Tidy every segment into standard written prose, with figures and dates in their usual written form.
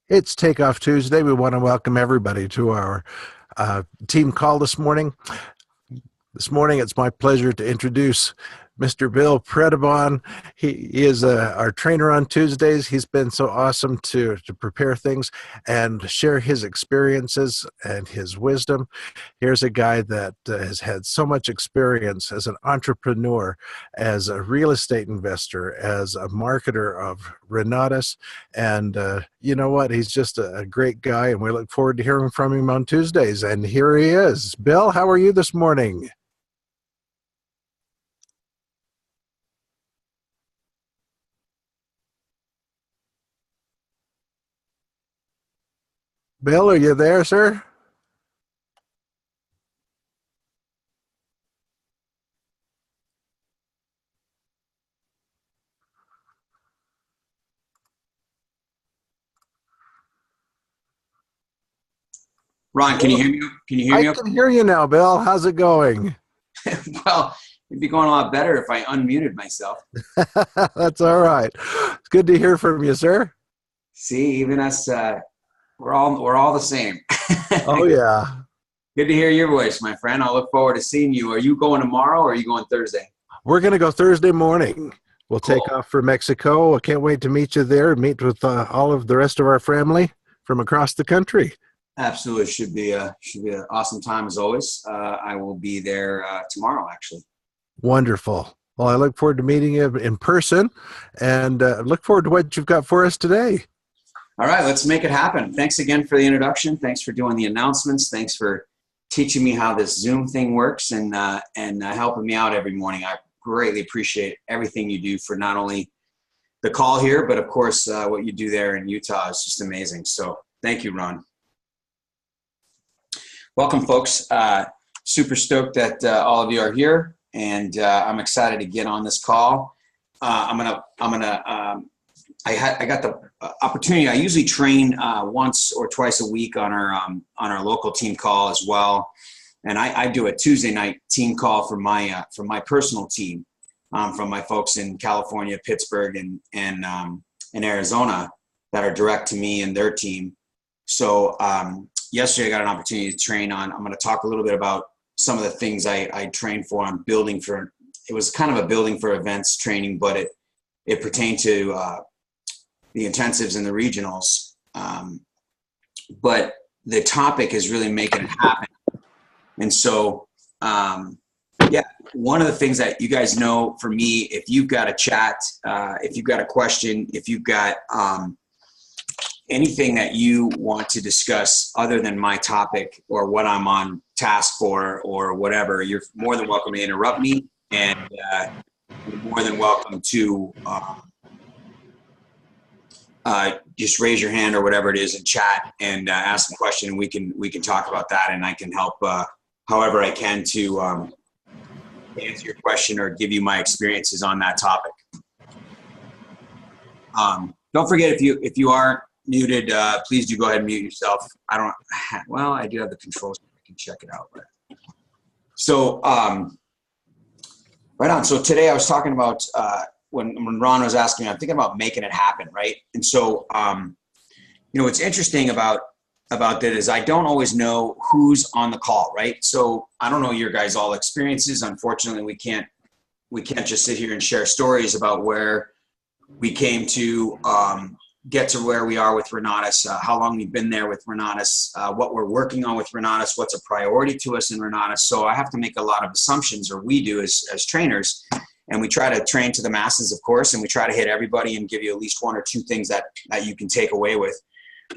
It's Takeoff Tuesday. We want to welcome everybody to our team call this morning. This morning, it's my pleasure to introduce Mr. Bill Predebon. He is our trainer on Tuesdays. He's been so awesome to prepare things and share his experiences and his wisdom. Here's a guy that has had so much experience as an entrepreneur, as a real estate investor, as a marketer of Renatus. And you know what? He's just a great guy, and we look forward to hearing from him on Tuesdays. And here he is. Bill, how are you this morning? Bill, are you there, sir? Ron, can you hear me? Can you hear I me? can hear you now, Bill. How's it going? Okay? Well, it'd be going a lot better if I unmuted myself. That's all right. It's good to hear from you, sir. See, even us, we're all the same. Oh, yeah. Good to hear your voice, my friend. I'll look forward to seeing you. Are you going tomorrow or are you going Thursday? We're going to go Thursday morning. We'll take Cool. off for Mexico. I can't wait to meet you there, meet with all of the rest of our family from across the country. Absolutely, should be an awesome time as always. I will be there tomorrow, actually. Wonderful. Well, I look forward to meeting you in person and look forward to what you've got for us today. All right, let's make it happen. Thanks again for the introduction. Thanks for doing the announcements. Thanks for teaching me how this Zoom thing works and helping me out every morning. I greatly appreciate everything you do for not only the call here, but of course what you do there in Utah is just amazing. So thank you, Ron. Welcome, folks. Super stoked that all of you are here, and I'm excited to get on this call. I got the opportunity. I usually train once or twice a week on our local team call as well, and I do a Tuesday night team call for my personal team, from my folks in California, Pittsburgh, and Arizona that are direct to me and their team. So yesterday I got an opportunity to train on. I'm going to talk a little bit about some of the things I trained for. I'm building for. It was kind of a building for events training, but it pertained to the intensives and the regionals. But the topic is really making it happen. And so, yeah, one of the things that you guys know for me, if you've got a chat, if you've got a question, if you've got anything that you want to discuss other than my topic or what I'm on task for or whatever, you're more than welcome to interrupt me, and you're more than welcome to just raise your hand or whatever it is and chat and ask a question, and we can talk about that, and I can help however I can to answer your question or give you my experiences on that topic. Don't forget, if you are muted, please do go ahead and mute yourself. I do have the controls. I can check it out. So right on. So today I was talking about when Ron was asking me, I'm thinking about making it happen, right? And so what's interesting about that is I don't always know who's on the call, right? So I don't know your guys' all experiences. Unfortunately, we can't just sit here and share stories about where we came to get to where we are with Renatus, how long we've been there with Renatus, what we're working on with Renatus, what's a priority to us in Renatus. So I have to make a lot of assumptions, or we do as trainers, and we try to train to the masses, of course, and we try to hit everybody and give you at least one or two things that you can take away with.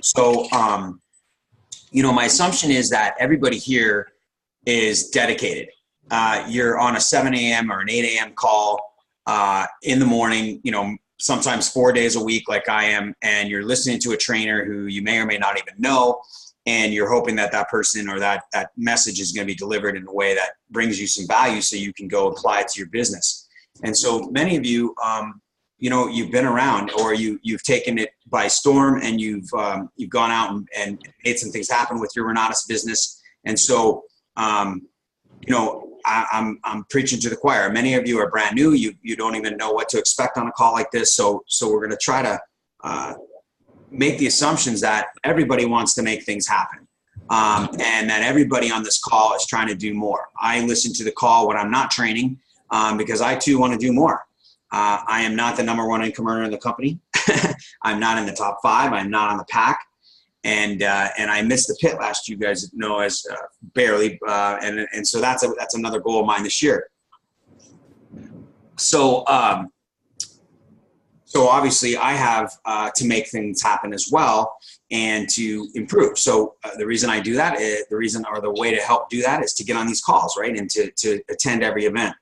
So, my assumption is that everybody here is dedicated. You're on a 7 a.m. or an 8 a.m. call in the morning, sometimes 4 days a week like I am, and you're listening to a trainer who you may or may not even know, and you're hoping that person or that message is going to be delivered in a way that brings you some value so you can go apply it to your business. And so many of you, you've been around, or you've taken it by storm, and you've gone out and made some things happen with your Renatus business. And so, I'm preaching to the choir. Many of you are brand new. You don't even know what to expect on a call like this. So we're going to try to make the assumptions that everybody wants to make things happen. And that everybody on this call is trying to do more. I listen to the call when I'm not training because I too want to do more. I am not the #1 income earner in the company. I'm not in the top 5. I'm not on the pack. And I missed the pit last, you guys know, as barely. And so that's another goal of mine this year. So obviously I have to make things happen as well and to improve. So the reason I do that, the way to help do that is to get on these calls, right? And to attend every event.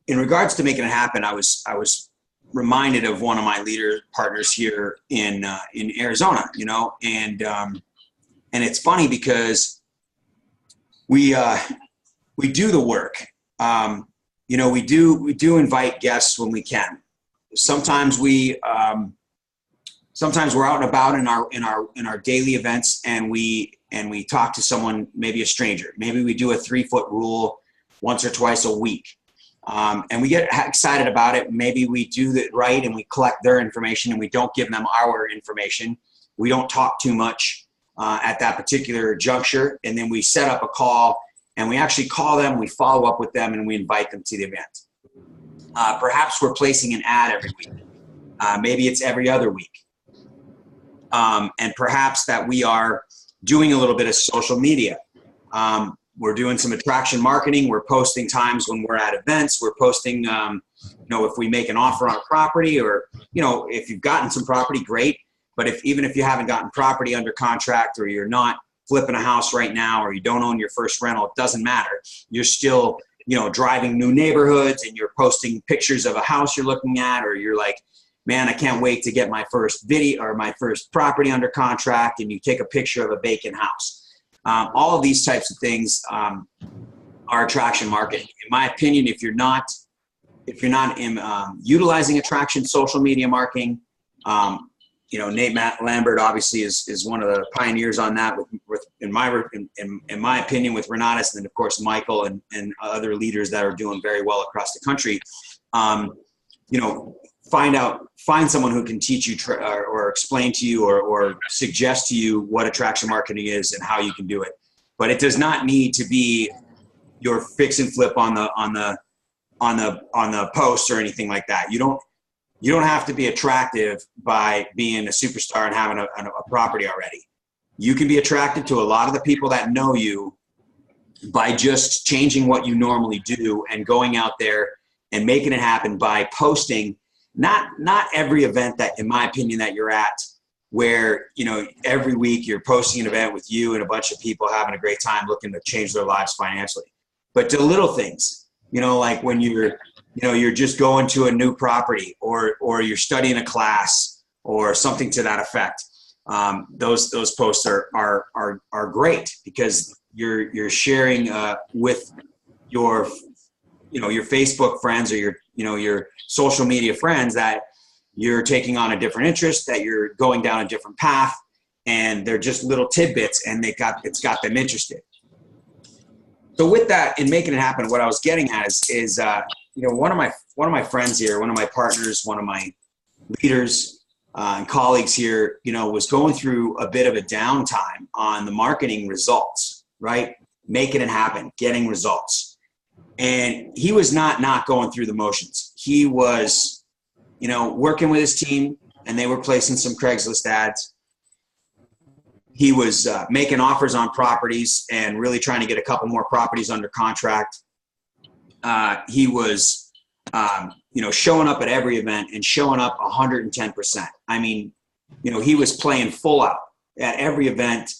In regards to making it happen, I was reminded of one of my leader partners here in Arizona, and it's funny because we do the work. We do invite guests when we can. Sometimes we're out and about in our daily events, and we talk to someone, maybe a stranger. Maybe we do a 3-foot rule once or twice a week. And we get excited about it. Maybe we do it right and we collect their information and we don't give them our information. We don't talk too much at that particular juncture. And then we set up a call and we actually call them, we follow up with them, and we invite them to the event. Perhaps we're placing an ad every week. Maybe it's every other week. And perhaps that we are doing a little bit of social media. We're doing some attraction marketing. We're posting times when we're at events. We're posting, if we make an offer on a property, or, if you've gotten some property, great. But even if you haven't gotten property under contract, or you're not flipping a house right now, or you don't own your first rental, it doesn't matter. You're still, driving new neighborhoods and you're posting pictures of a house you're looking at, or you're like, man, I can't wait to get my first video or my first property under contract. And you take a picture of a vacant house. All of these types of things are attraction marketing. In my opinion, if you're not utilizing attraction social media marketing, Nate Lambert obviously is one of the pioneers on that. In my opinion, with Renatus, and then of course Michael and other leaders that are doing very well across the country. Find someone who can teach you or explain to you or suggest to you what attraction marketing is and how you can do it. But it does not need to be your fix and flip on the post or anything like that. You don't have to be attractive by being a superstar and having a property already. You can be attractive to a lot of the people that know you by just changing what you normally do and going out there and making it happen by posting. Not every event that, in my opinion, that you're at, where every week you're posting an event with you and a bunch of people having a great time looking to change their lives financially, but to little things, like when you're just going to a new property or you're studying a class or something to that effect. Those posts are great because you're sharing with your Facebook friends or your social media friends that you're taking on a different interest, that you're going down a different path, and they're just little tidbits, and it's got them interested. So with that, in making it happen, what I was getting at is one of my friends here, one of my partners, one of my leaders and colleagues here, was going through a bit of a downtime on the marketing results, right? Making it happen, getting results. And he was not going through the motions. He was, working with his team, and they were placing some Craigslist ads. He was making offers on properties and really trying to get a couple more properties under contract. He was, showing up at every event and showing up 110%. I mean, he was playing full out at every event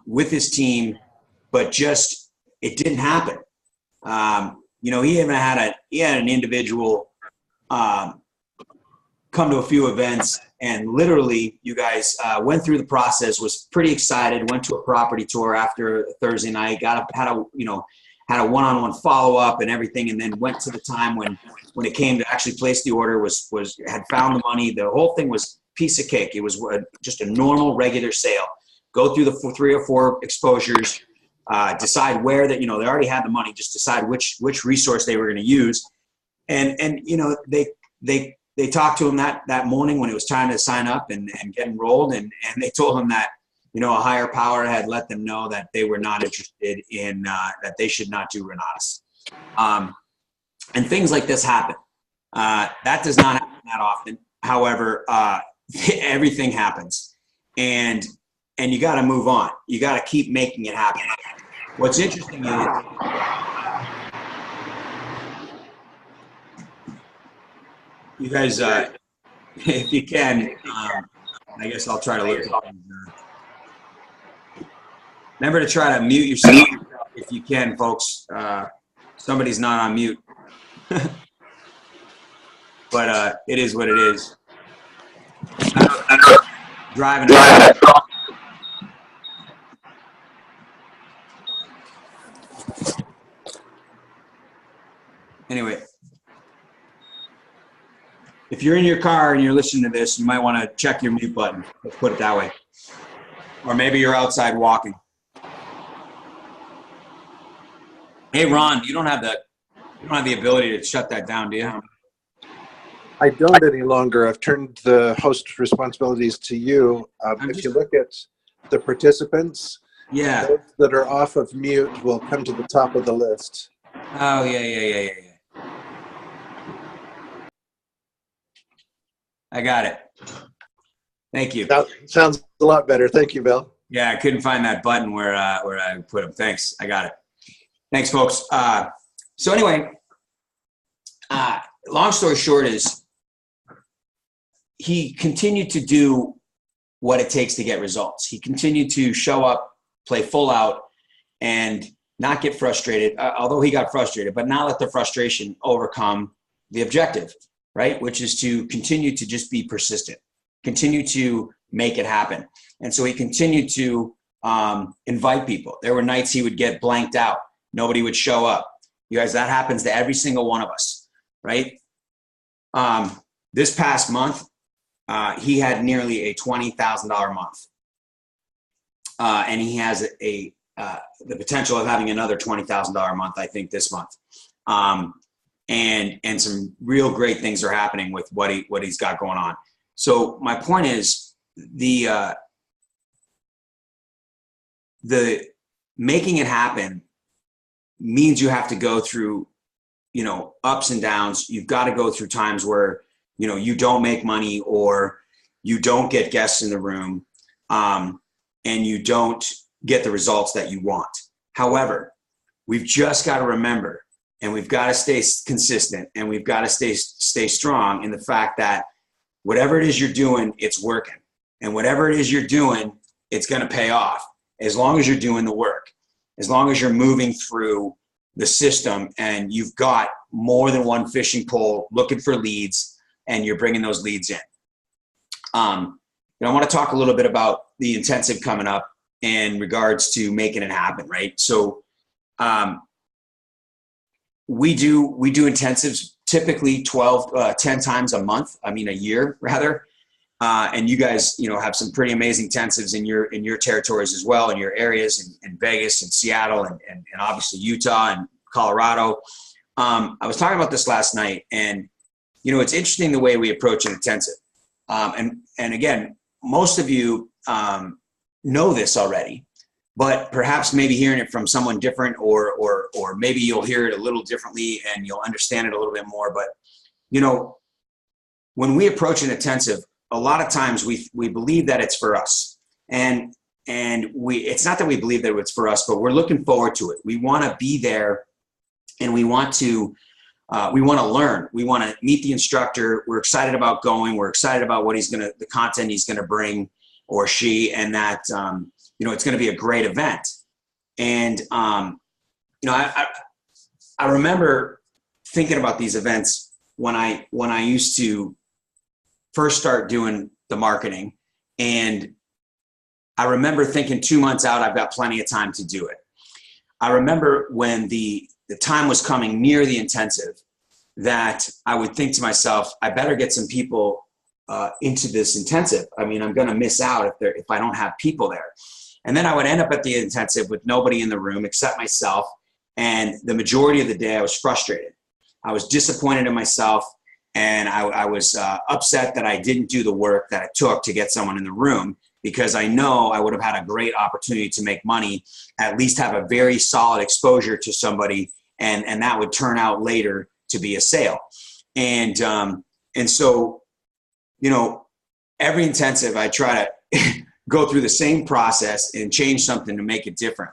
with his team, but just it didn't happen. He even had an individual come to a few events, and literally, you guys went through the process, was pretty excited, went to a property tour after Thursday night, had a one-on-one follow-up and everything, and then went to the time when it came to actually place the order, had found the money. The whole thing was piece of cake. It was just a normal, regular sale. Go through the 3 or 4 exposures. Decide where they already had the money, just decide which resource they were going to use. And they they talked to him that morning when it was time to sign up and get enrolled, and they told him that, you know, a higher power had let them know that they were not interested in that they should not do Renatus. And things like this happen. That does not happen that often. However, everything happens, and you got to move on. You got to keep making it happen. What's interesting is you guys, if you can, I guess I'll try to look at remember to try to mute yourself if you can, folks. Somebody's not on mute. But it is what it is. Driving. Anyway, if you're in your car and you're listening to this, you might want to check your mute button. Let's put it that way. Or maybe you're outside walking. Hey, Ron, you don't have the ability to shut that down, do you? I don't any longer. I've turned the host responsibilities to you. If you look at the participants, yeah, those that are off of mute will come to the top of the list. Oh, yeah. I got it. Thank you. That sounds a lot better. Thank you, Bill. Yeah, I couldn't find that button where I put them. Thanks. I got it. Thanks, folks. So anyway, long story short is he continued to do what it takes to get results. He continued to show up, play full out, and not get frustrated, although he got frustrated, but not let the frustration overcome the objective, right? Which is to continue to just be persistent, continue to make it happen. And so he continued to invite people. There were nights he would get blanked out. Nobody would show up. You guys, that happens to every single one of us, right? This past month, he had nearly a $20,000 month. And he has the potential of having another $20,000 month, I think, this month. And some real great things are happening with what he's got going on. So my point is the making it happen means you have to go through, ups and downs. You've got to go through times where, you don't make money or you don't get guests in the room, and you don't get the results that you want. However, we've just got to remember, and we've got to stay consistent, and we've got to stay strong in the fact that whatever it is you're doing, it's working. And whatever it is you're doing, it's going to pay off as long as you're doing the work, as long as you're moving through the system and you've got more than one fishing pole looking for leads and you're bringing those leads in. I want to talk a little bit about the intensive coming up in regards to making it happen, right? So we do intensives typically 10 times a month. a year rather. And you guys, have some pretty amazing intensives in your territories as well, in your areas, in Vegas and Seattle and obviously Utah and Colorado. I was talking about this last night, and it's interesting the way we approach an intensive. And again, most of you know this already, but perhaps maybe hearing it from someone different, or maybe you'll hear it a little differently and you'll understand it a little bit more. But when we approach an intensive, a lot of times we believe that it's for us, and it's not that we believe that it's for us, but we're looking forward to it. We want to be there, and we want to learn. We want to meet the instructor. We're excited about going. We're excited about the content he's going to bring, or she, and that it's going to be a great event. And I remember thinking about these events when I used to first start doing the marketing, and I remember thinking 2 months out, I've got plenty of time to do it. I remember when the time was coming near the intensive, that I would think to myself, I better get some people into this intensive. I'm going to miss out if I don't have people there. And then I would end up at the intensive with nobody in the room except myself. And the majority of the day I was frustrated. I was disappointed in myself. And I was upset that I didn't do the work that it took to get someone in the room, because I know I would have had a great opportunity to make money, at least have a very solid exposure to somebody, and that would turn out later to be a sale. And so, you know, every intensive I try to go through the same process and change something to make it different.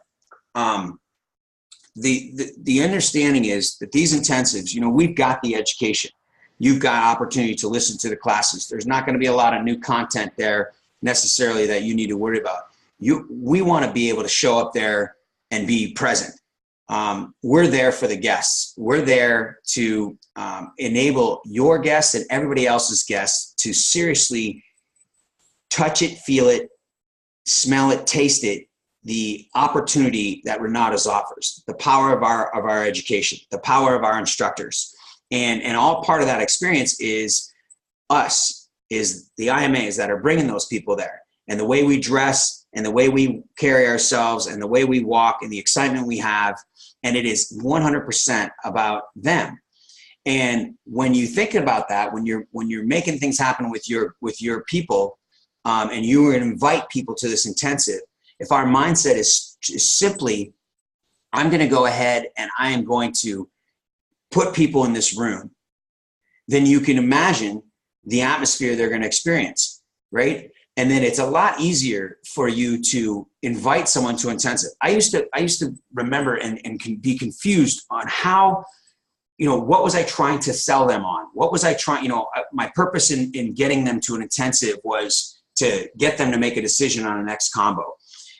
The understanding is that these intensives, you know, we've got the education. You've got opportunity to listen to the classes. There's not going to be a lot of new content there necessarily that you need to worry about. We want to be able to show up there and be present. We're there for the guests. We're there to enable your guests and everybody else's guests to seriously touch it, feel it, smell it, taste it, the opportunity that Renata's offers, the power of our education, the power of our instructors. And all part of that experience is us, is the IMAs that are bringing those people there. And the way we dress and the way we carry ourselves and the way we walk and the excitement we have. And it is 100% about them. And when you think about that, when you're making things happen with your people, and you invite people to this intensive, if our mindset is simply, I'm going to go ahead and I am going to put people in this room, then you can imagine the atmosphere they're going to experience, right? And then it's a lot easier for you to invite someone to intensive. I used to remember and be confused on how, you know, what was I trying to sell them on? What was I trying, you know, my purpose in getting them to an intensive was to get them to make a decision on an next combo.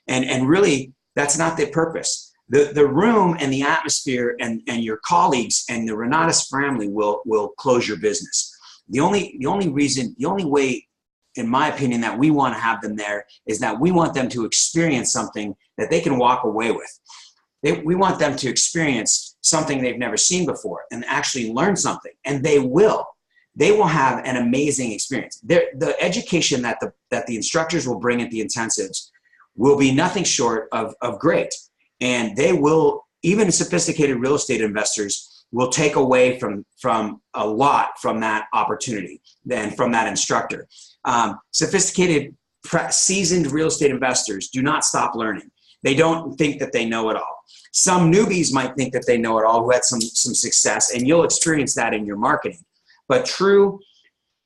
And really, that's not the purpose. The room and the atmosphere and your colleagues and the Renata's family will close your business. The only way, in my opinion, that we want to have them there is that we want them to experience something that they can walk away with. We want them to experience something they've never seen before and actually learn something, and they will. They will have an amazing experience. The education that the instructors will bring at the intensives will be nothing short of great. And they will, even sophisticated real estate investors will take away from a lot from that opportunity and from that instructor. Sophisticated, seasoned real estate investors do not stop learning. They don't think that they know it all. Some newbies might think that they know it all who had some success, and you'll experience that in your marketing. But true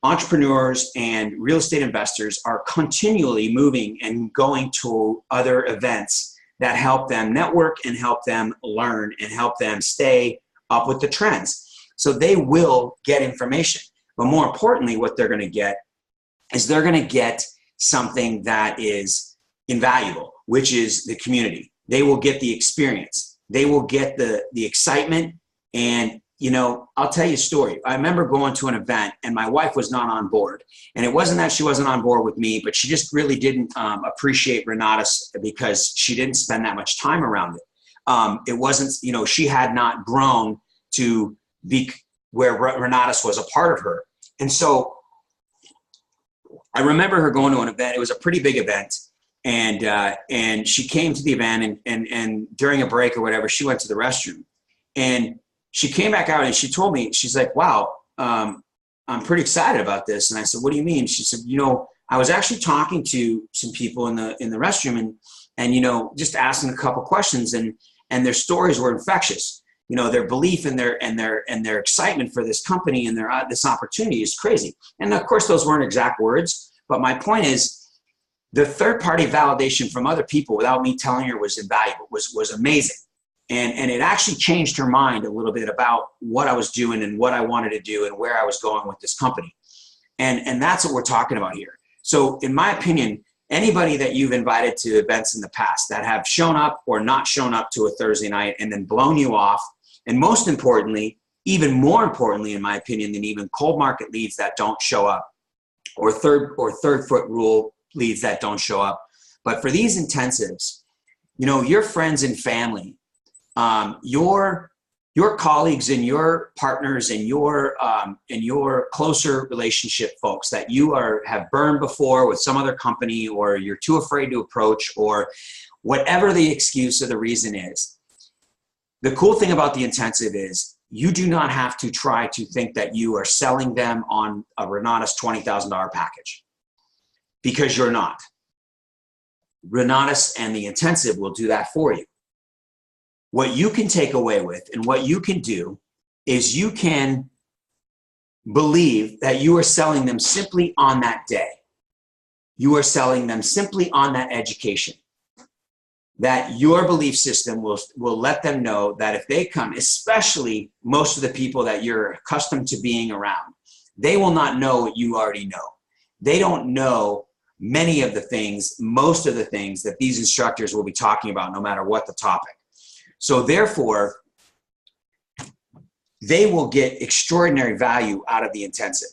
entrepreneurs and real estate investors are continually moving and going to other events that help them network and help them learn and help them stay up with the trends. So they will get information. But more importantly, what they're going to get is they're going to get something that is invaluable, which is the community. They will get the experience. They will get the excitement. And, you know, I'll tell you a story. I remember going to an event and my wife was not on board. And it wasn't that she wasn't on board with me, but she just really didn't appreciate Renata's because she didn't spend that much time around it. It wasn't, you know, she had not grown to be where Renata's was a part of her. And so I remember her going to an event. It was a pretty big event. And she came to the event and during a break or whatever, she went to the restroom. And she came back out and she told me, she's like, wow, I'm pretty excited about this. And I said, what do you mean? She said, you know, I was actually talking to some people in the restroom and, you know, just asking a couple questions and their stories were infectious. You know, their belief and their excitement for this company and this opportunity is crazy. And of course, those weren't exact words, but my point is the third-party validation from other people without me telling her was invaluable, was amazing. And it actually changed her mind a little bit about what I was doing and what I wanted to do and where I was going with this company. And that's what we're talking about here. So in my opinion, anybody that you've invited to events in the past that have shown up or not shown up to a Thursday night and then blown you off, and most importantly, even more importantly, in my opinion, than even cold market leads that don't show up or third foot rule leads that don't show up. But for these intensives, you know, your friends and family, your colleagues and your partners and your closer relationship folks that you have burned before with some other company, or you're too afraid to approach, or whatever the excuse or the reason is. The cool thing about the intensive is you do not have to try to think that you are selling them on a Renata's $20,000 package, because you're not. Renatus and the intensive will do that for you. What you can take away with and what you can do is you can believe that you are selling them simply on that day. You are selling them simply on that education. That your belief system will let them know that if they come, especially most of the people that you're accustomed to being around, they will not know what you already know. They don't know many of the things, most of the things that these instructors will be talking about, no matter what the topic. So therefore, they will get extraordinary value out of the intensive.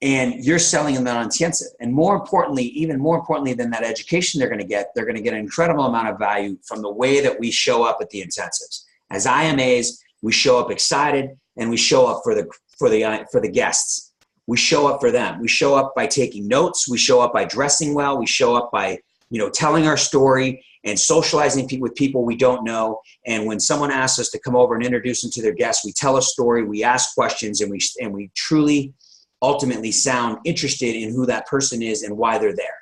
And you're selling them that intensive. And more importantly, even more importantly than that education they're going to get an incredible amount of value from the way that we show up at the intensives. As IMAs, we show up excited, and we show up for the guests. We show up for them. We show up by taking notes. We show up by dressing well. We show up by, telling our story and socializing with people we don't know. And when someone asks us to come over and introduce them to their guests, we tell a story, we ask questions, and we truly ultimately sound interested in who that person is and why they're there.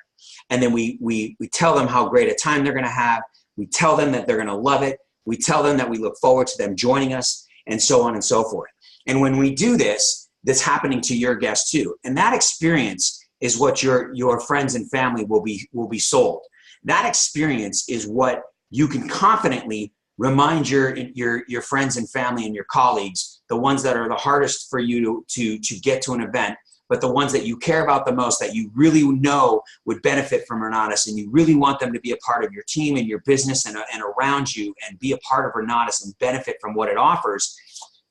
And then we tell them how great a time they're going to have. We tell them that they're going to love it. We tell them that we look forward to them joining us, and so on and so forth. And when we do this, that's happening to your guests too. And that experience is what your friends and family will be sold. That experience is what you can confidently remind your friends and family and your colleagues, the ones that are the hardest for you to get to an event, but the ones that you care about the most, that you really know would benefit from Renatus, and you really want them to be a part of your team and your business and around you and be a part of Renatus and benefit from what it offers.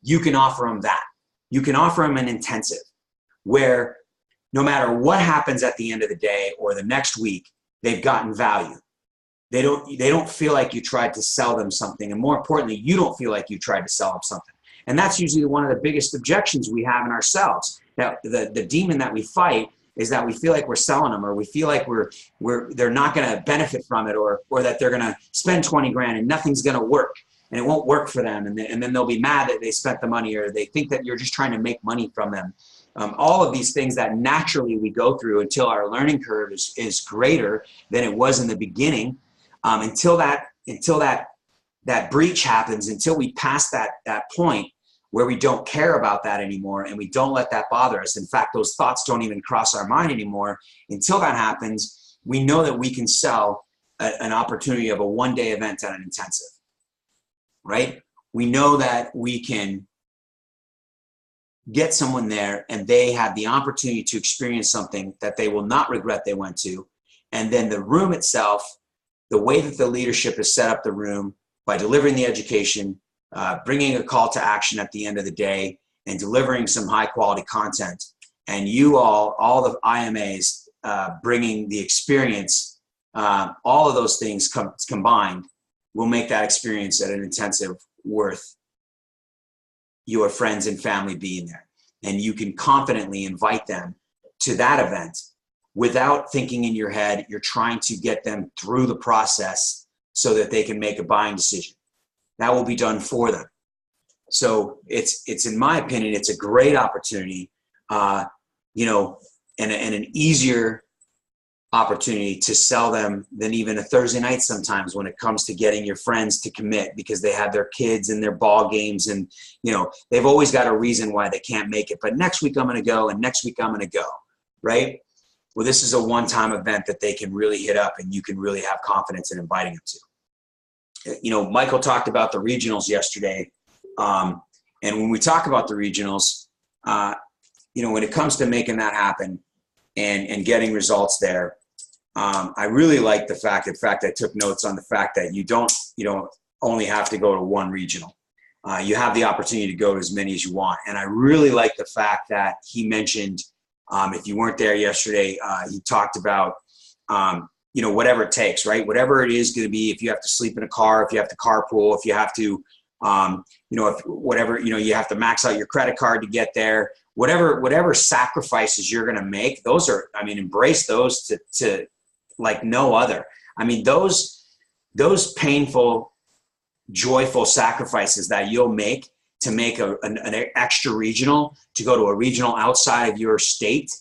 You can offer them that. You can offer them an intensive where no matter what happens at the end of the day or the next week, they've gotten value. They don't feel like you tried to sell them something. And more importantly, you don't feel like you tried to sell them something. And that's usually one of the biggest objections we have in ourselves. Now, the demon that we fight is that we feel like we're selling them, or we feel like they're not going to benefit from it, or that they're going to spend 20 grand and nothing's going to work, and it won't work for them. And then they'll be mad that they spent the money, or they think that you're just trying to make money from them. All of these things that naturally we go through until our learning curve is greater than it was in the beginning. Until that breach happens, until we pass that point where we don't care about that anymore and we don't let that bother us. In fact, those thoughts don't even cross our mind anymore. Until that happens, we know that we can sell an opportunity of a one-day event at an intensive, right? We know that we can get someone there and they have the opportunity to experience something that they will not regret they went to. And then the room itself, the way that the leadership has set up the room by delivering the education, bringing a call to action at the end of the day, and delivering some high quality content, and you all the IMAs bringing the experience, all of those things combined will make that experience at an intensive worth your friends and family being there. And you can confidently invite them to that event without thinking in your head you're trying to get them through the process so that they can make a buying decision. That will be done for them. So it's in my opinion, it's a great opportunity, and an easier opportunity to sell them than even a Thursday night sometimes when it comes to getting your friends to commit, because they have their kids and their ball games, and they've always got a reason why they can't make it. But next week I'm going to go, and next week I'm going to go, right? Well, this is a one-time event that they can really hit up, and you can really have confidence in inviting them to. Michael talked about the regionals yesterday. And when we talk about the regionals, when it comes to making that happen and getting results there, I really like the fact, I took notes on the fact that you don't only have to go to one regional. You have the opportunity to go to as many as you want. And I really like the fact that he mentioned, if you weren't there yesterday, he talked about, whatever it takes, right? Whatever it is going to be, if you have to sleep in a car, if you have to carpool, if you have to, you have to max out your credit card to get there, whatever sacrifices you're going to make, embrace those to like no other. Those painful, joyful sacrifices that you'll make to make an extra regional, to go to a regional outside of your state.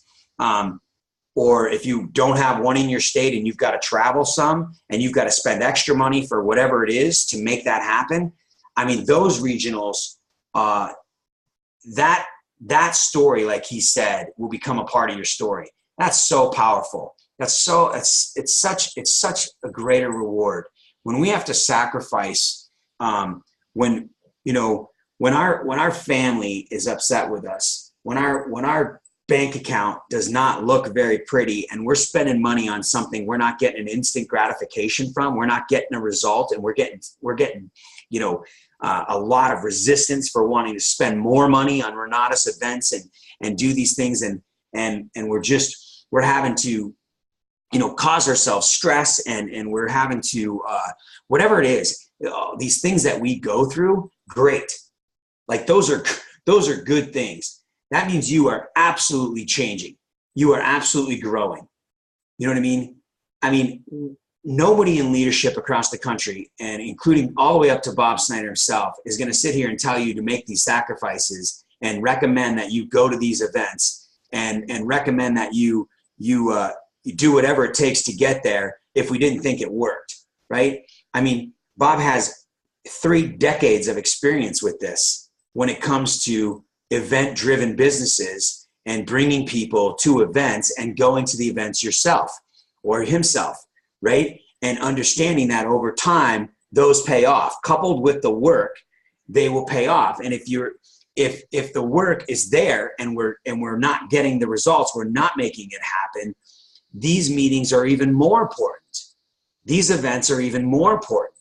Or if you don't have one in your state and you've got to travel some and you've got to spend extra money for whatever it is to make that happen. I mean, those regionals, that story, like he said, will become a part of your story. That's so powerful. It's such a greater reward when we have to sacrifice, when our family is upset with us, when our bank account does not look very pretty and we're spending money on something we're not getting an instant gratification from, we're not getting a result, and we're getting a lot of resistance for wanting to spend more money on Renatus events and do these things, and we're having to cause ourselves stress, and we're having to whatever it is, these things that we go through, great, like those are good things. That means you are absolutely changing. You are absolutely growing. You know what I mean? I mean, nobody in leadership across the country, and including all the way up to Bob Snyder himself, is going to sit here and tell you to make these sacrifices and recommend that you go to these events and recommend that you do whatever it takes to get there if we didn't think it worked, right? I mean, Bob has 3 decades of experience with this when it comes to event-driven businesses and bringing people to events and going to the events yourself or himself, right? And understanding that over time, those pay off. Coupled with the work, they will pay off. And if the work is there and we're not getting the results, we're not making it happen, these meetings are even more important. These events are even more important.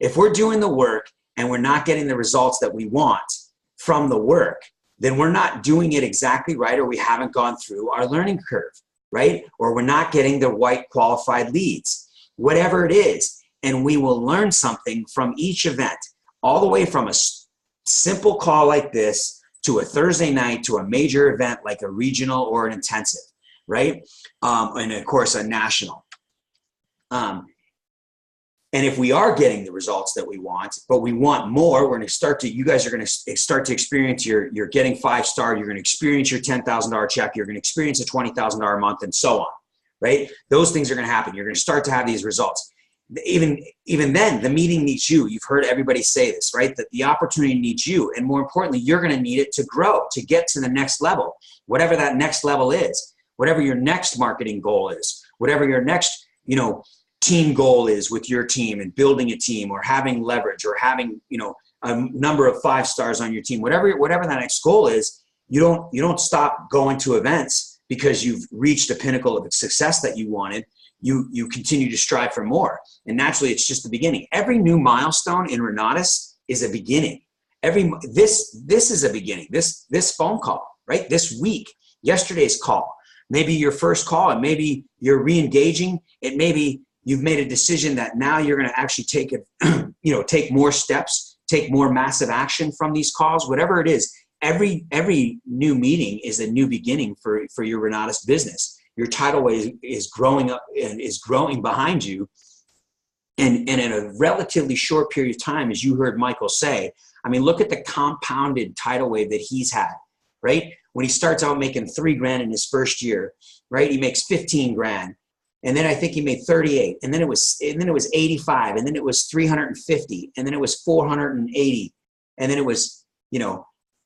If we're doing the work and we're not getting the results that we want from the work, then we're not doing it exactly right, or we haven't gone through our learning curve, right? Or we're not getting the right qualified leads, whatever it is. And we will learn something from each event, all the way from a simple call like this to a Thursday night to a major event like a regional or an intensive, right? And of course, a national. And if we are getting the results that we want, but we want more, you guys are going to start to experience you're getting 5-star, you're going to experience your $10,000 check, you're going to experience a $20,000 a month, and so on, right? Those things are going to happen. You're going to start to have these results. Even then, the meeting needs you. You've heard everybody say this, right? That the opportunity needs you. And more importantly, you're going to need it to grow, to get to the next level, whatever that next level is, whatever your next marketing goal is, whatever your next, team goal is with your team, and building a team, or having leverage, or having, a number of 5-stars on your team, whatever that next goal is. You don't stop going to events because you've reached a pinnacle of success that you wanted. You continue to strive for more. And naturally, it's just the beginning. Every new milestone in Renatus is a beginning. This is a beginning. This phone call, right? This week, yesterday's call, maybe your first call, and maybe you're re-engaging. It maybe you've made a decision that now you're going to actually take it, take more steps, take more massive action from these calls, whatever it is. Every new meeting is a new beginning for your Renatus business. Your tidal wave is growing up and is growing behind you. And in a relatively short period of time, as you heard Michael say, I mean, look at the compounded tidal wave that he's had, right? When he starts out making $3,000 in his first year, right? He makes $15,000. And then I think he made 38, and then it was 85, and then it was 350, and then it was 480, and then it was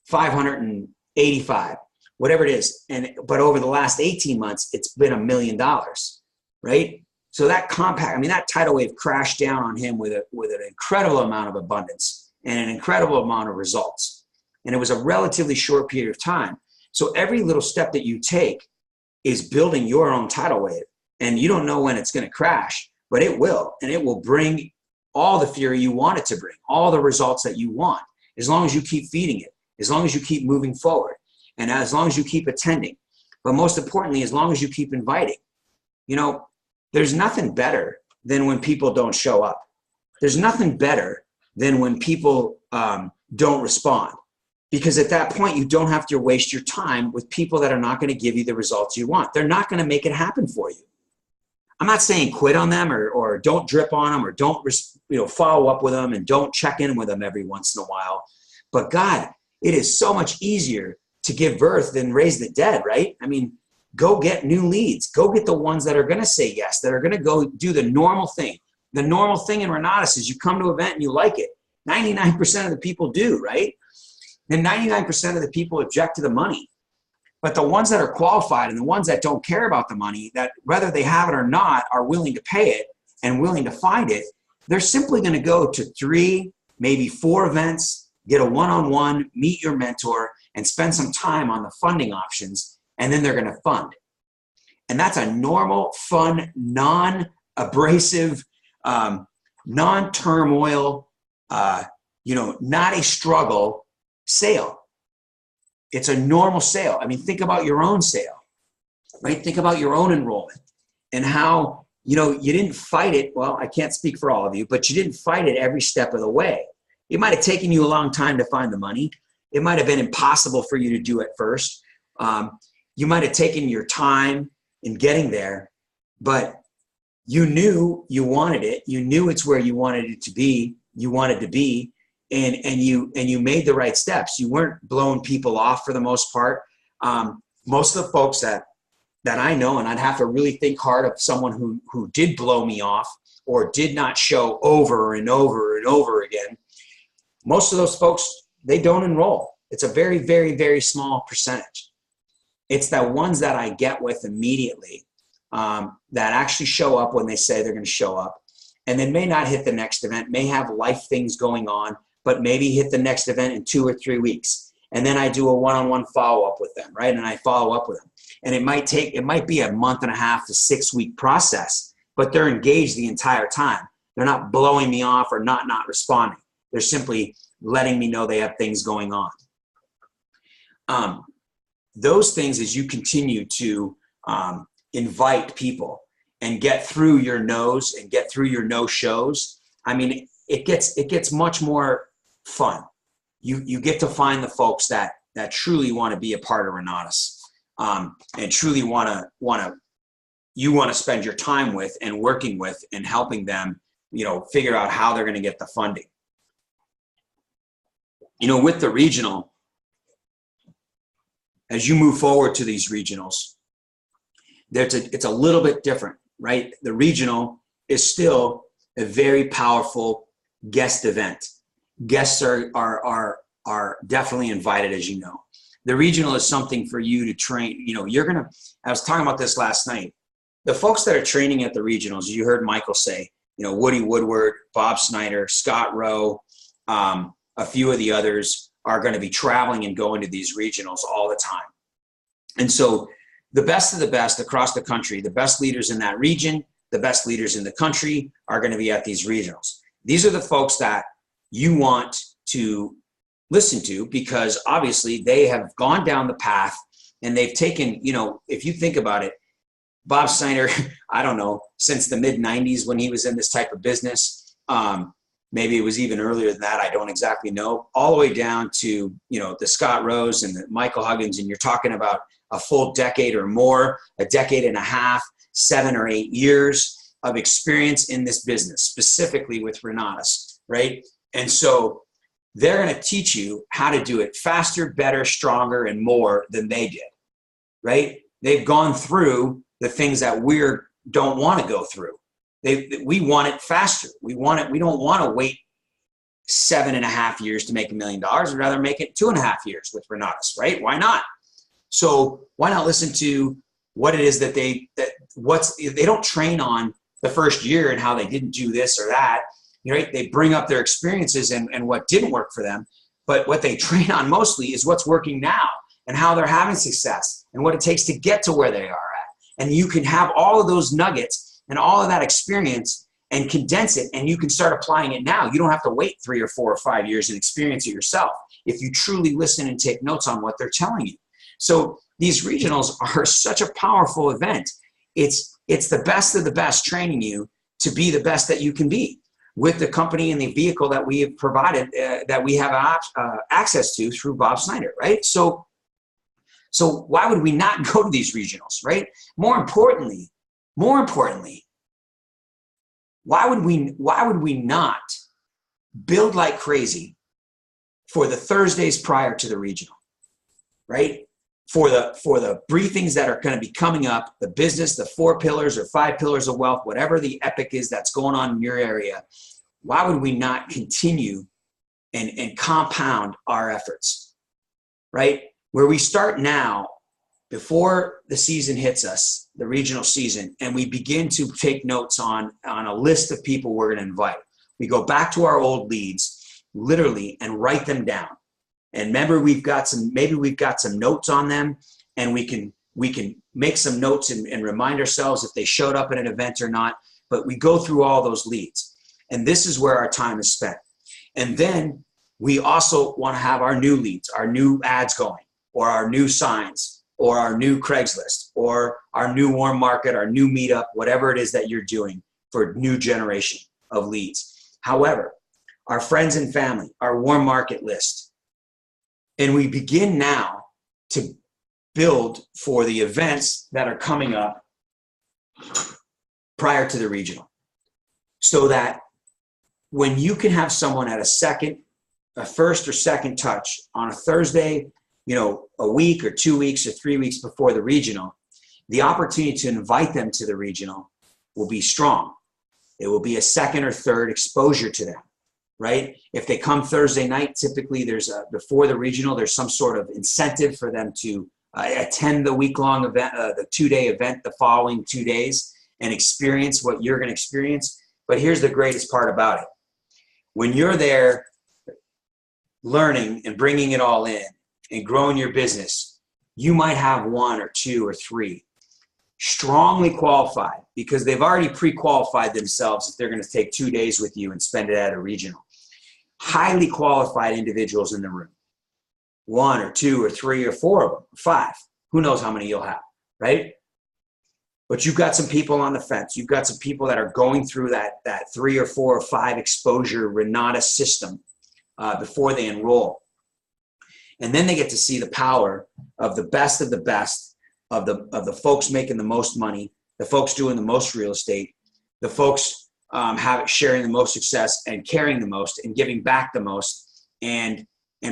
585, whatever it is. But over the last 18 months, it's been $1 million, right? So that that tidal wave crashed down on him with an incredible amount of abundance and an incredible amount of results, and it was a relatively short period of time. So every little step that you take is building your own tidal wave. And you don't know when it's going to crash, but it will. And it will bring all the fury you want it to bring, all the results that you want, as long as you keep feeding it, as long as you keep moving forward, and as long as you keep attending. But most importantly, as long as you keep inviting. There's nothing better than when people don't show up. There's nothing better than when people don't respond. Because at that point, you don't have to waste your time with people that are not going to give you the results you want. They're not going to make it happen for you. I'm not saying quit on them or don't drip on them or don't follow up with them and don't check in with them every once in a while. But God, it is so much easier to give birth than raise the dead, right? I mean, go get new leads. Go get the ones that are going to say yes, that are going to go do the normal thing. The normal thing in Renatus is you come to an event and you like it. 99% of the people do, right? Then 99% of the people object to the money. But the ones that are qualified and the ones that don't care about the money, that whether they have it or not, are willing to pay it and willing to find it, they're simply going to go to 3, maybe 4 events, get a one-on-one, meet your mentor, and spend some time on the funding options, and then they're going to fund. And that's a normal, fun, non-abrasive, non-turmoil, not a struggle sale. It's a normal sale. I mean, think about your own sale, right? Think about your own enrollment and how, you didn't fight it. Well, I can't speak for all of you, but you didn't fight it every step of the way. It might have taken you a long time to find the money. It might have been impossible for you to do at first. You might have taken your time in getting there, but you knew you wanted it. You knew it's where you wanted it to be. You wanted to be, and you made the right steps. You weren't blowing people off for the most part. Most of the folks that I know, and I'd have to really think hard of someone who did blow me off or did not show over and over and over again. Most of those folks, they don't enroll. It's a very, very, very small percentage. It's the ones that I get with immediately that actually show up when they say they're going to show up, and then may not hit the next event, may have life things going on, but maybe hit the next event in 2 or 3 weeks. And then I do a one-on-one follow-up with them, right? And I follow up with them. And it might be a month and a half to 6 week process, but they're engaged the entire time. They're not blowing me off or not responding. They're simply letting me know they have things going on. Those things, as you continue to invite people and get through your no's and get through your no-shows, I mean, it gets much more fun. You get to find the folks that truly want to be a part of Renatus, and truly want to spend your time with and working with and helping them, figure out how they're going to get the funding. With the regional, as you move forward to these regionals, it's a little bit different, right? The regional is still a very powerful guest event. Guests are definitely invited, as you know. The regional is something for you to train. I was talking about this last night. The folks that are training at the regionals, you heard Michael say, Woody Woodward, Bob Snyder, Scott Rowe, a few of the others are going to be traveling and going to these regionals all the time. And so the best of the best across the country, the best leaders in that region, the best leaders in the country are going to be at these regionals. These are the folks that you want to listen to, because obviously they have gone down the path and they've taken, if you think about it, Bob Snyder, I don't know, since the mid-90s when he was in this type of business, maybe it was even earlier than that, I don't exactly know, all the way down to, the Scott Rose and the Michael Huggins, and you're talking about a full decade or more, a decade and a half, 7 or 8 years of experience in this business, specifically with Renatus, right? And so they're going to teach you how to do it faster, better, stronger, and more than they did, right? They've gone through the things that we don't want to go through. We want it faster. We want it. We don't want to wait 7.5 years to make $1 million. We'd rather make it 2.5 years with Renatus, right? Why not? So why not listen to what it is that they don't train on the first year and how they didn't do this or that. Right? They bring up their experiences and what didn't work for them. But what they train on mostly is what's working now and how they're having success and what it takes to get to where they are at. And you can have all of those nuggets and all of that experience and condense it, and you can start applying it now. You don't have to wait 3 or 4 or 5 years and experience it yourself if you truly listen and take notes on what they're telling you. So these regionals are such a powerful event. It's the best of the best training you to be the best that you can be, with the company and the vehicle that we have provided, that we have access to through Bob Snyder, right? So why would we not go to these regionals, right? More importantly, why would we not build like crazy for the Thursdays prior to the regional, right? For the briefings that are going to be coming up, the business, the 4 pillars or 5 pillars of wealth, whatever the epic is that's going on in your area, why would we not continue and compound our efforts, right? Where we start now, before the season hits us, the regional season, and we begin to take notes on a list of people we're going to invite. We go back to our old leads, literally, and write them down. And remember, maybe we've got some notes on them, and we can make some notes and remind ourselves if they showed up at an event or not. But we go through all those leads, and this is where our time is spent. And then we also want to have our new leads, our new ads going, or our new signs, or our new Craigslist, or our new warm market, our new meetup, whatever it is that you're doing for new generation of leads. However, our friends and family, our warm market list, and we begin now to build for the events that are coming up prior to the regional, so that when you can have someone at a first or second touch on a Thursday, a week or 2 weeks or 3 weeks before the regional, the opportunity to invite them to the regional will be strong. It will be a second or third exposure to them, right? If they come Thursday night, typically before the regional, there's some sort of incentive for them to attend the week-long event, the 2-day event the following 2 days, and experience what you're going to experience. But here's the greatest part about it. When you're there learning and bringing it all in and growing your business, you might have 1 or 2 or 3 strongly qualified, because they've already pre-qualified themselves if they're going to take 2 days with you and spend it at a regional. Highly qualified individuals in the room. 1 or 2 or 3 or 4 of them, 5. Who knows how many you'll have, right? But you've got some people on the fence. You've got some people that are going through that 3 or 4 or 5 exposure Renata system before they enroll. And then they get to see the power of the best of the best, of the folks making the most money, the folks doing the most real estate, the folks sharing the most success and caring the most and giving back the most and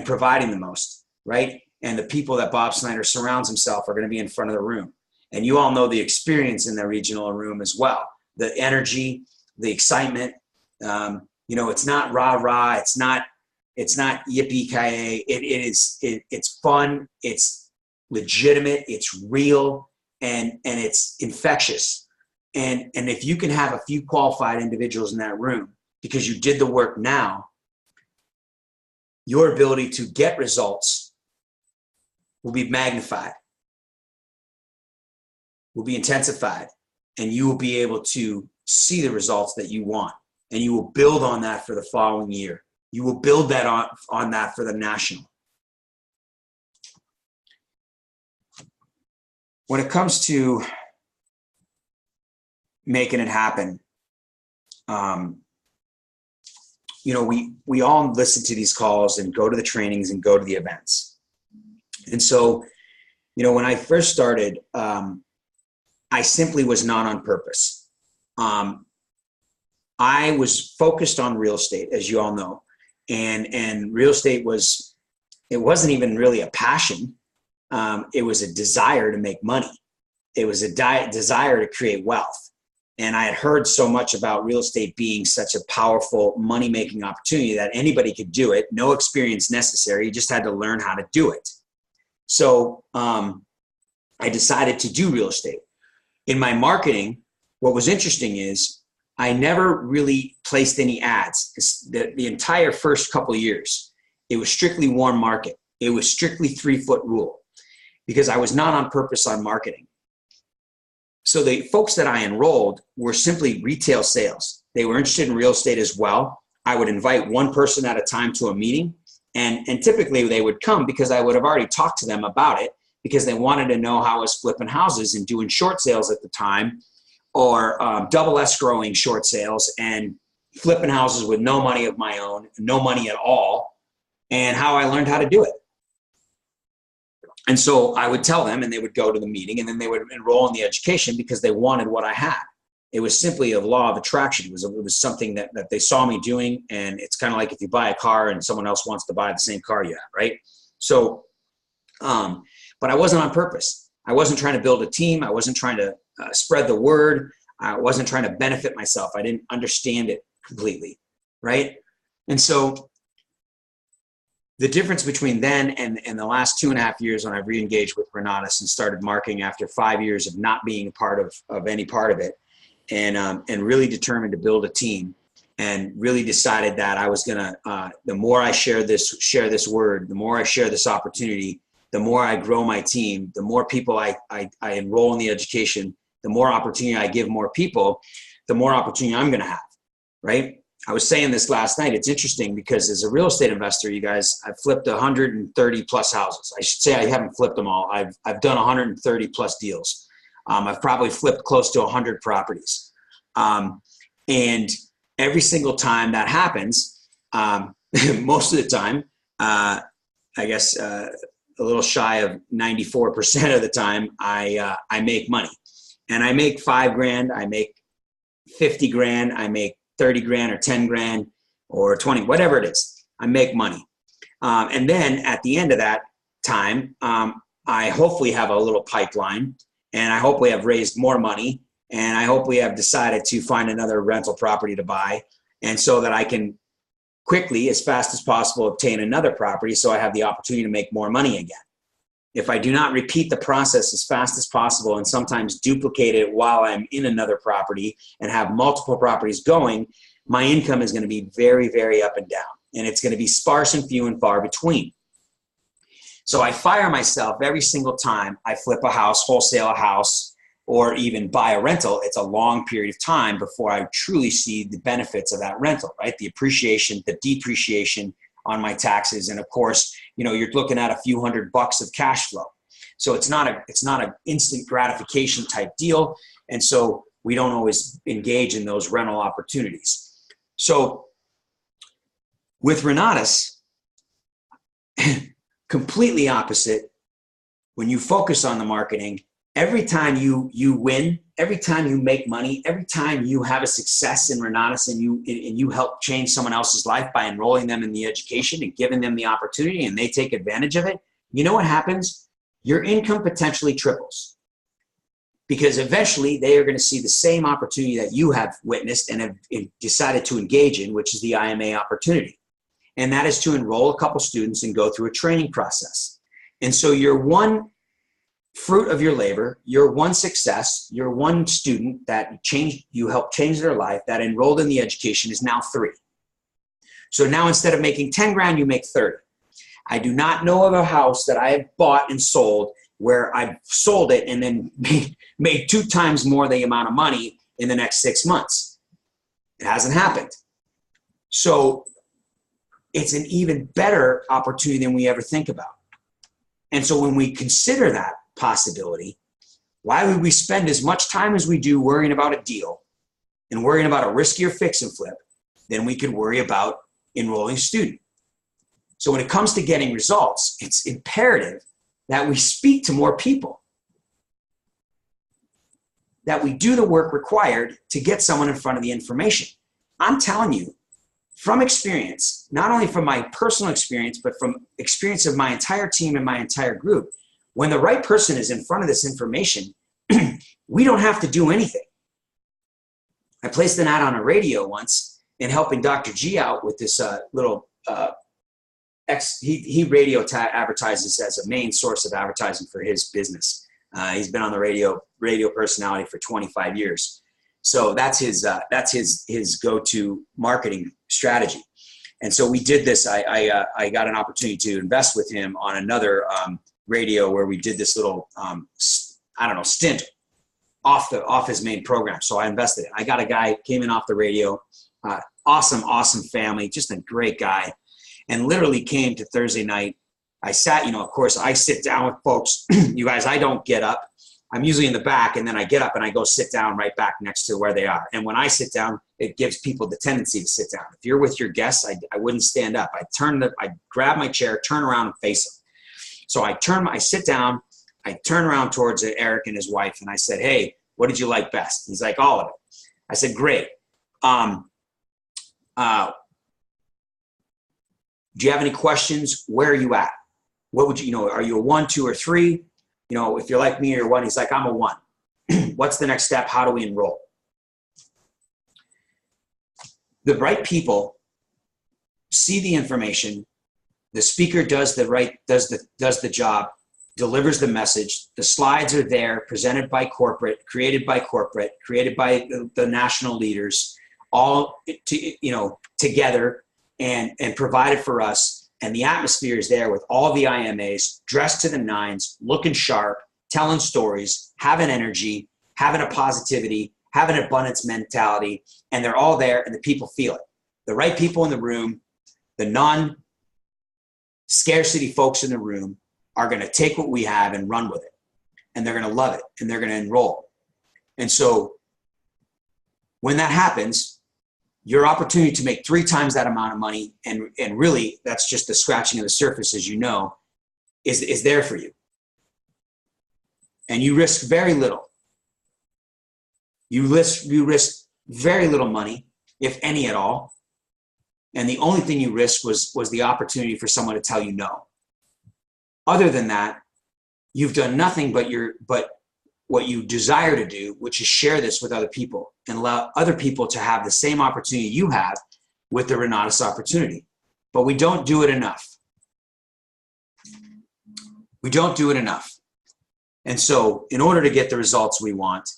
providing the most, right? And the people that Bob Snyder surrounds himself are going to be in front of the room. And you all know the experience in the regional room as well. The energy, the excitement. It's not rah-rah. It's not yippee-ki-yay. It's fun. It's legitimate. It's real, and it's infectious. And if you can have a few qualified individuals in that room because you did the work now, your ability to get results will be magnified, will be intensified, and you will be able to see the results that you want. And you will build on that for the following year. You will build that on that for the national. When it comes to making it happen, we all listen to these calls and go to the trainings and go to the events. And so, when I first started, I simply was not on purpose. I was focused on real estate, as you all know, and real estate wasn't even really a passion. It was a desire to make money. It was a desire to create wealth. And I had heard so much about real estate being such a powerful money-making opportunity that anybody could do it. No experience necessary. You just had to learn how to do it. So I decided to do real estate. In my marketing, what was interesting is I never really placed any ads. The entire first couple of years, it was strictly warm market. It was strictly 3-foot rule, because I was not on purpose on marketing. So the folks that I enrolled were simply retail sales. They were interested in real estate as well. I would invite one person at a time to a meeting, and typically they would come because I would have already talked to them about it, because they wanted to know how I was flipping houses and doing short sales at the time, or double escrowing short sales and flipping houses with no money of my own, no money at all, and how I learned how to do it. And so I would tell them, and they would go to the meeting, and then they would enroll in the education because they wanted what I had. It was simply a law of attraction. It was something that they saw me doing. And it's kind of like if you buy a car and someone else wants to buy the same car you have, right? So, but I wasn't on purpose. I wasn't trying to build a team. I wasn't trying to spread the word. I wasn't trying to benefit myself. I didn't understand it completely, right? And so the difference between then and the last 2.5 years when I've re-engaged with Renatus and started marketing after 5 years of not being a part of any part of it, and really determined to build a team, and really decided that I was gonna, the more I share this word, the more I share this opportunity, the more I grow my team, the more people I enroll in the education, the more opportunity I give more people, the more opportunity I'm gonna have, right? I was saying this last night. It's interesting because as a real estate investor, you guys, I've flipped 130 plus houses. I should say I haven't flipped them all. I've done 130 plus deals. I've probably flipped close to 100 properties. And every single time that happens, most of the time, I guess a little shy of 94% of the time, I make money. And I make $5,000, I make 50 grand, I make 30 grand or 10 grand or 20, whatever it is, I make money. And then at the end of that time, I hopefully have a little pipeline, and I hopefully have raised more money, and I hopefully have decided to find another rental property to buy. And so that I can quickly, as fast as possible, obtain another property so I have the opportunity to make more money again. If I do not repeat the process as fast as possible and sometimes duplicate it while I'm in another property and have multiple properties going, my income is going to be very, very up and down. And it's going to be sparse and few and far between. So I fire myself every single time I flip a house, wholesale a house, or even buy a rental. It's a long period of time before I truly see the benefits of that rental, right? The appreciation, the depreciation on my taxes. And of course, you're looking at a few $100 of cash flow. So it's not an instant gratification type deal. And so we don't always engage in those rental opportunities. So with Renatus, completely opposite. When you focus on the marketing, every time you win, every time you make money, every time you have a success in Renatus and you help change someone else's life by enrolling them in the education and giving them the opportunity and they take advantage of it, you know what happens? Your income potentially triples, because eventually they are going to see the same opportunity that you have witnessed and have decided to engage in, which is the IMA opportunity. And that is to enroll a couple students and go through a training process. And so your one fruit of your labor, your one success, your one student that you helped change their life, that enrolled in the education, is now 3. So now instead of making 10 grand, you make 30. I do not know of a house that I have bought and sold where I've sold it and then made 2 times more the amount of money in the next 6 months. It hasn't happened. So it's an even better opportunity than we ever think about. And so when we consider that possibility, why would we spend as much time as we do worrying about a deal and worrying about a riskier fix and flip than we could worry about enrolling a student? So when it comes to getting results, it's imperative that we speak to more people, that we do the work required to get someone in front of the information. I'm telling you from experience, not only from my personal experience, but from experience of my entire team and my entire group, when the right person is in front of this information, we don't have to do anything. I placed an ad on a radio once in helping Dr. G out with this little, he radio advertises as a main source of advertising for his business. He's been on the radio personality for 25 years. So that's his go-to marketing strategy. And so we did this. I got an opportunity to invest with him on another radio where we did this little, stint off his main program. So I invested. I got a guy, came in off the radio, awesome family, just a great guy, and literally came to Thursday night. I sat, of course, I sit down with folks. You guys, I don't get up. I'm usually in the back, and then I get up and I go sit down right back next to where they are. And when I sit down, it gives people the tendency to sit down. If you're with your guests, I wouldn't stand up. I grab my chair, turn around and face them. So I sit down, I turn around towards Eric and his wife, and I said, hey, What did you like best? He's like, all of it. I said, great. Do you have any questions? Where are you at? What would you, are you a 1, 2, or 3? If you're like me or 1, he's like, I'm a 1. What's the next step? How do we enroll? The right people see the information. The speaker does the job, delivers the message. The slides are there, presented by corporate, created by the national leaders, all together and provided for us. And the atmosphere is there with all the IMAs dressed to the nines, looking sharp, telling stories, having energy, having a positivity, having an abundance mentality, and they're all there and the people feel it. The right people in the room, the non-scarcity folks in the room are going to take what we have and run with it. And they're going to love it and they're going to enroll. And so when that happens, your opportunity to make 3 times that amount of money, and really that's just the scratching of the surface, as you know, is there for you. And you risk very little. You risk very little money, if any at all. And the only thing you risked was the opportunity for someone to tell you no. Other than that, you've done nothing but what you desire to do, which is share this with other people and allow other people to have the same opportunity you have with the Renatus opportunity. But we don't do it enough. We don't do it enough. And so in order to get the results we want,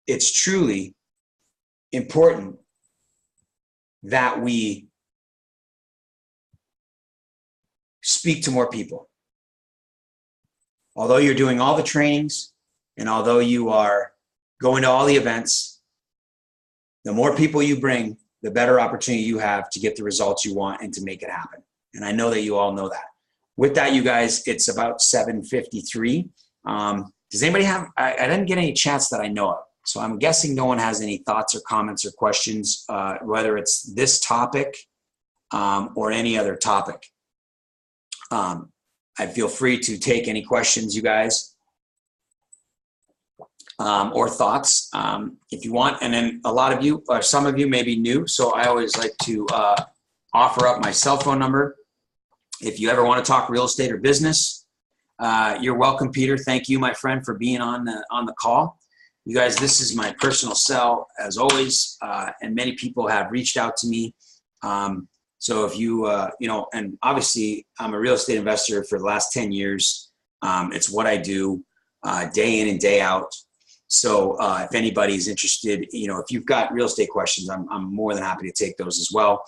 it's truly important that we speak to more people. Although you're doing all the trainings and although you are going to all the events, the more people you bring, the better opportunity you have to get the results you want and to make it happen. And I know that you all know that. With that, you guys, it's about 7:53. Does anybody have, I didn't get any chats that I know of. So I'm guessing no one has any thoughts or comments or questions, whether it's this topic or any other topic. I feel free to take any questions, you guys, or thoughts if you want. And then a lot of you, or some of you may be new, so I always like to offer up my cell phone number. If you ever want to talk real estate or business, you're welcome, Peter. Thank you, my friend, for being on the call. You guys, this is my personal cell, as always, and many people have reached out to me. So if you, and obviously I'm a real estate investor for the last 10 years. It's what I do day in and day out. So if anybody's interested, if you've got real estate questions, I'm more than happy to take those as well.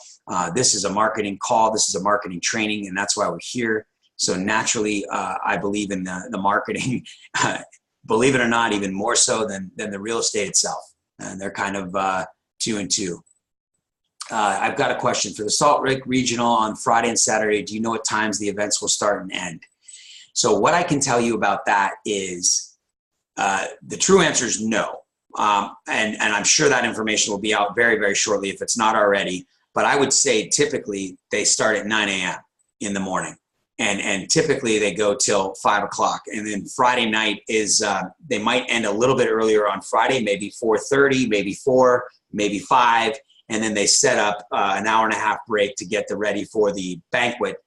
This is a marketing call. This is a marketing training, and that's why we're here. So naturally, I believe in the marketing, believe it or not, even more so than the real estate itself. And they're kind of 2 and 2. I've got a question for the Salt Lake Regional on Friday and Saturday. Do you know what times the events will start and end? So what I can tell you about that is the true answer is no. And I'm sure that information will be out very, very shortly if it's not already. But I would say typically they start at 9 a.m. in the morning. And typically they go till 5 o'clock. And then Friday night is, they might end a little bit earlier on Friday, maybe 4:30, maybe 4, maybe 5. And then they set up an hour and a half break to get ready for the banquet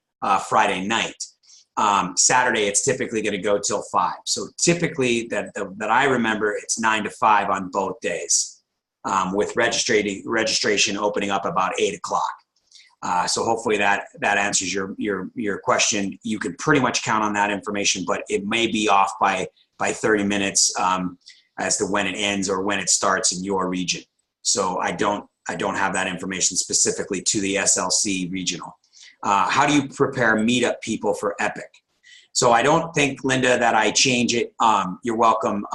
Friday night. Saturday, it's typically going to go till 5. So typically that I remember, it's 9 to 5 on both days, with registration opening up about 8 o'clock. So hopefully that answers your question. You can pretty much count on that information, but it may be off by 30 minutes as to when it ends or when it starts in your region. So I don't have that information specifically to the SLC regional. How do you prepare meetup people for Epic? So I don't think, Linda, that I change it. You're welcome.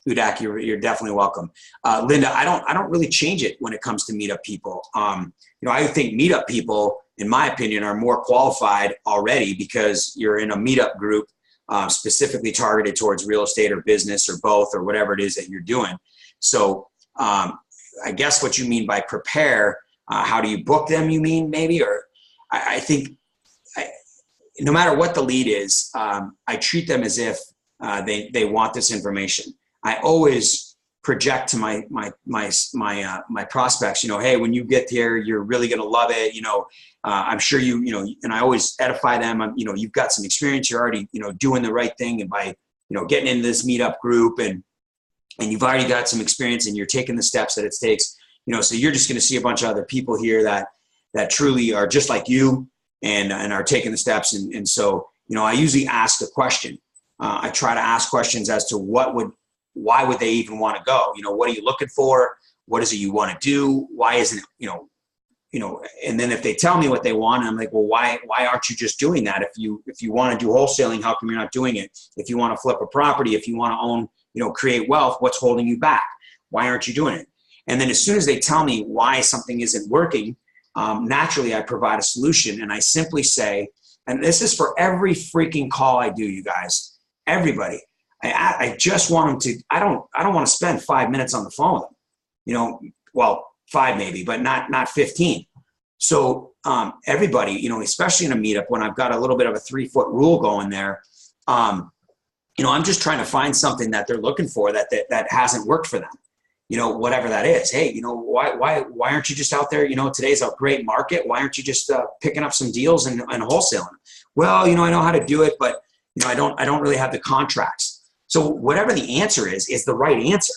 Udak, you're definitely welcome. Linda, I don't really change it when it comes to meetup people. I think meetup people, in my opinion, are more qualified already because you're in a meetup group specifically targeted towards real estate or business or both or whatever it is that you're doing. So I guess what you mean by prepare, how do you book them, you mean maybe? Or I think no matter what the lead is, I treat them as if they want this information. I always project to my prospects, hey, when you get here, you're really going to love it. I'm sure and I always edify them. You've got some experience. You're already, doing the right thing. And by, getting into this meetup group and you've already got some experience and you're taking the steps that it takes, so you're just going to see a bunch of other people here that truly are just like you and are taking the steps. And so, I usually ask a question. I try to ask questions as to why would they even want to go? What are you looking for? What is it you want to do? Why isn't it, and then if they tell me what they want, I'm like, well, why aren't you just doing that? If you want to do wholesaling, how come you're not doing it? If you want to flip a property, if you want to own, create wealth, what's holding you back? Why aren't you doing it? And then as soon as they tell me why something isn't working, naturally I provide a solution. And I simply say, and this is for every freaking call I do, you guys, everybody, I just want them to, I don't want to spend 5 minutes on the phone with them, well, 5 maybe, but not 15. So everybody, especially in a meetup when I've got a little bit of a 3-foot rule going there, I'm just trying to find something that they're looking for that hasn't worked for them. Whatever that is. Hey, why aren't you just out there? Today's a great market. Why aren't you just picking up some deals and wholesaling? Well, I know how to do it, but I don't really have the contracts. So whatever the answer is the right answer.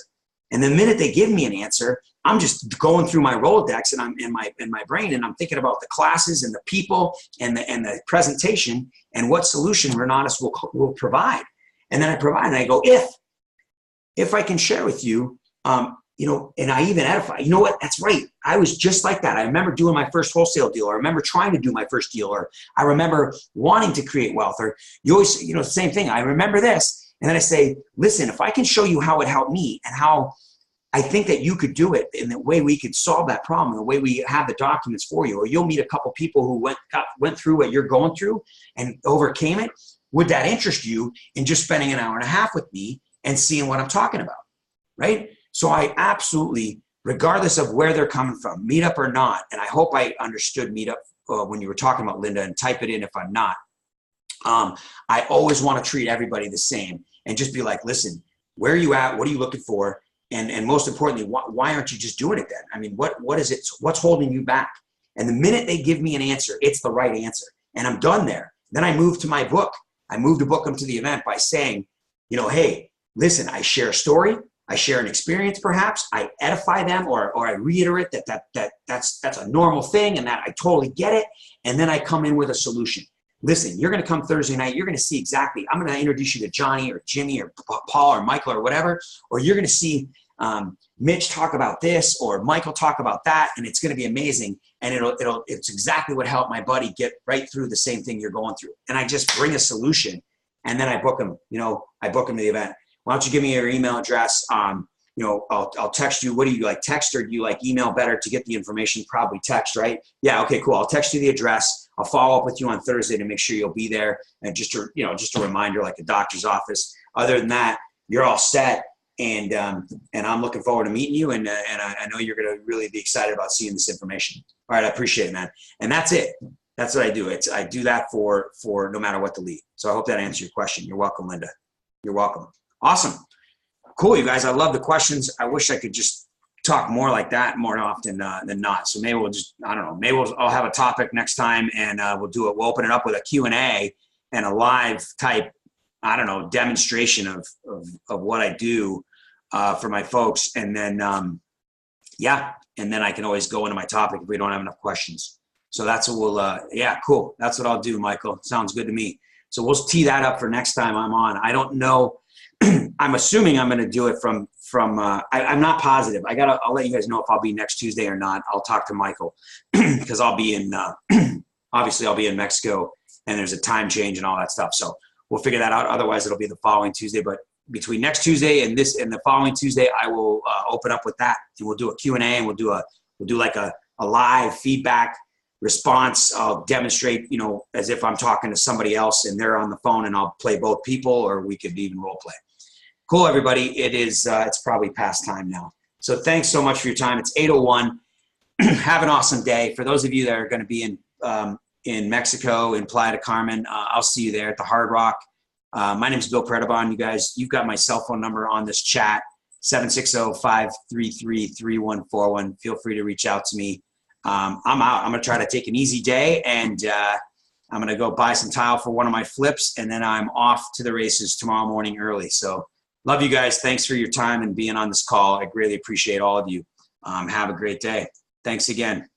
And the minute they give me an answer, I'm just going through my Rolodex and I'm in my brain and I'm thinking about the classes and the people and the presentation and what solution Renatus will provide. And then I provide and I go, if I can share with you, and I even edify, what, that's right. I was just like that. I remember doing my first wholesale deal, or I remember trying to do my first deal, or I remember wanting to create wealth, or you always, the same thing. I remember this. And then I say, listen, if I can show you how it helped me and how I think that you could do it in the way we could solve that problem, the way we have the documents for you, or you'll meet a couple people who went through what you're going through and overcame it. Would that interest you in just spending an hour and a half with me and seeing what I'm talking about? Right? So I absolutely, regardless of where they're coming from, meetup or not, and I hope I understood meetup when you were talking about, Linda, and type it in if I'm not. I always want to treat everybody the same and just be like, listen, where are you at? What are you looking for? And most importantly, why aren't you just doing it then? I mean, what is it? What's holding you back? And the minute they give me an answer, it's the right answer. And I'm done there. Then I move to my book. I move to book them to the event by saying, hey, listen, I share a story. I share an experience, perhaps. I edify them, or I reiterate that's a normal thing and that I totally get it. And then I come in with a solution. Listen, you're going to come Thursday night. You're going to see exactly. I'm going to introduce you to Johnny or Jimmy or Paul or Michael or whatever. Or you're going to see Mitch talk about this or Michael talk about that, and it's going to be amazing. And it's exactly what helped my buddy get right through the same thing you're going through. And I just bring a solution, and then I book him. I book him to the event. Why don't you give me your email address? I'll text you. What do you like, text or do you like email better to get the information? Probably text, right? Yeah, okay, cool. I'll text you the address. I'll follow up with you on Thursday to make sure you'll be there. And just a reminder, like a doctor's office. Other than that, you're all set. And I'm looking forward to meeting you. And I know you're going to really be excited about seeing this information. All right, I appreciate it, man. And that's it. That's what I do. I do that for no matter what the lead. So I hope that answers your question. You're welcome, Linda. You're welcome. Awesome. Cool, you guys. I love the questions. I wish I could just talk more like that more often than not. So maybe we'll just, I don't know, maybe I'll have a topic next time and we'll open it up with a Q&A and a live type, I don't know, demonstration of what I do for my folks. And then, and then I can always go into my topic if we don't have enough questions. So that's what we'll, cool. That's what I'll do, Michael. Sounds good to me. So we'll tee that up for next time I'm on. I don't know. I'm assuming I'm going to do it from I'm not positive. I'll let you guys know if I'll be next Tuesday or not. I'll talk to Michael because I'll be in, obviously I'll be in Mexico and there's a time change and all that stuff. So we'll figure that out. Otherwise it'll be the following Tuesday, but between next Tuesday and the following Tuesday, I will open up with that and we'll do a Q&A and we'll do like a live feedback response. I'll demonstrate, as if I'm talking to somebody else and they're on the phone and I'll play both people, or we could even role play. Cool, everybody. It is, it's probably past time now. So thanks so much for your time. It's 8:01. Have an awesome day. For those of you that are going to be in Mexico, in Playa del Carmen, I'll see you there at the Hard Rock. My name is Bill Predebon. You guys, you've got my cell phone number on this chat. 760-533-3141. Feel free to reach out to me. I'm out. I'm going to try to take an easy day, and I'm going to go buy some tile for one of my flips, and then I'm off to the races tomorrow morning early. So love you guys. Thanks for your time and being on this call. I greatly appreciate all of you. Have a great day. Thanks again.